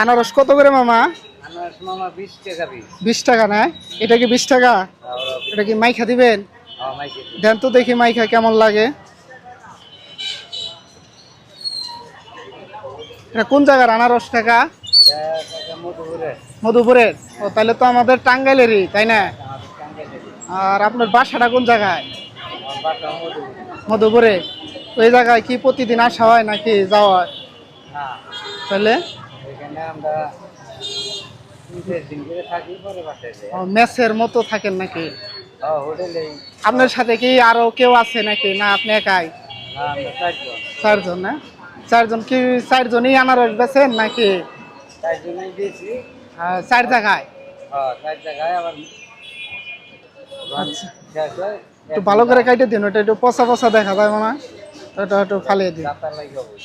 আনারস কত করে মামা? আনারস মামা 20 টাকা পিস। 20 টাকা না? এটা কি 20 টাকা? এটা কি মাইখা দিবেন? হ্যাঁ মাইকে। দেন তো দেখি মাইখা কেমন লাগে। এটা কোন জায়গার আনারস টাকা? এটা মধুপুরে। মধুপুরের? ও তাহলে তো আমাদের টাঙ্গাইলেরই, তাই না? আমাদের টাঙ্গাইলে। আর আপনার বাসাটা কোন জায়গায়? আমার বাসা মধুপুরে। মধুপুরে? তো এই জায়গায় কি প্রতিদিন আসা হয় নাকি যাওয়া হয়? না, তাহলে এখানে আমরা 3-4 দিন করে থাকি, পরে বাসায় যাই। মেসের মতো থাকেন নাকি? হোটেলেই। আপনার সাথে কি আরো কেউ আছে নাকি, না আপনি একাই? না, আমরা 4 জন। 4 জন না? 4 জন কি 4 জনই আনারস বেচেন নাকি? 4 জনই দিয়েছি। 4 জায়গায়? হ্যাঁ 4 জায়গায় আবার আচ্ছা, শেষ হয়। একটু ভালো করে কাটে দিন, ওটা একটু পচা পচা দেখা যায় মনে হয়, ওটা একটু ফালিয়ে দিন। যাতার লাগে হবে।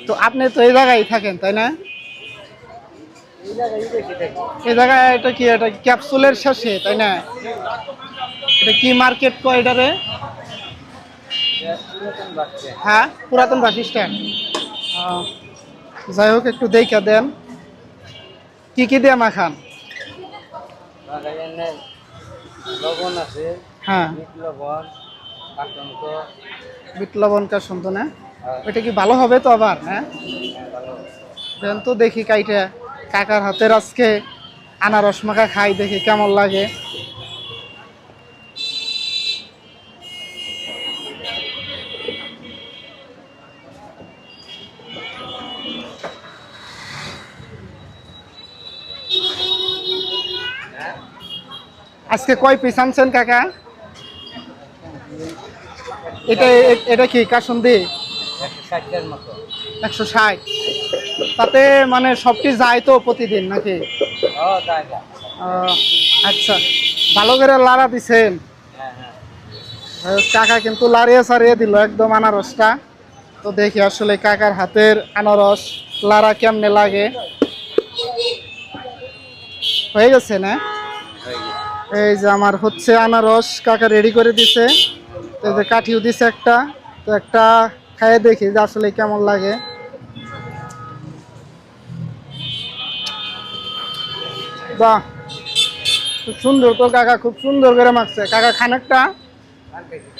তো আপনি তো এই জায়গায় থাকেন, তাই না? এই জায়গায় বেশি থাকি। এই জায়গায় এটা কি, এটা ক্যাপসুলের শেষে, তাই না? এটা কি মার্কেট কয় এটারে? এটা পুরাতন বাস স্ট্যান্ড। হ্যাঁ, পুরাতন বাস স্ট্যান্ড। যাই হোক, একটু দেখা দেন কি কি দিয়ে মাখান। বাগানে লবণ আছে, হ্যাঁ, বিট লবণ, কাঁচন্ত। বিট লবণ কা শুনতো না? ওইটা কি ভালো হবে তো আবার? হ্যাঁ, ভালো। দেন তো দেখি কাইটা। কাকার হাতের আজকে আনারস মাখা খাই, দেখি কেমন লাগে। আজকে কয় পিস আনছেন কাকা? এটা এটা কি কাসুন্দি? 160-এর মতো। 160? তাতে মানে সবটি যায় তো প্রতিদিন নাকি? ও জায়গা। আচ্ছা, ভালো করে লাড়া দিছেন। হ্যাঁ হ্যাঁ। কাকা কিন্তু লাড়িয়ে সারিয়ে দিল একদম আনারসটা। তো দেখি আসলে কাকার হাতের আনারস লাড়া কেমনে লাগে। হয়ে গেছে না? হয়ে গেছে। এই যে আমার হচ্ছে আনারস কাকা রেডি করে দিছে। এই যে কাঠিও দিছে একটা। তো একটা খাইয়ে দেখি যে আসলে কেমন লাগে। বাহ, খুব সুন্দর তো কাকা, খুব সুন্দর করে মাখছে কাকা। খান একটা। আর দেখি।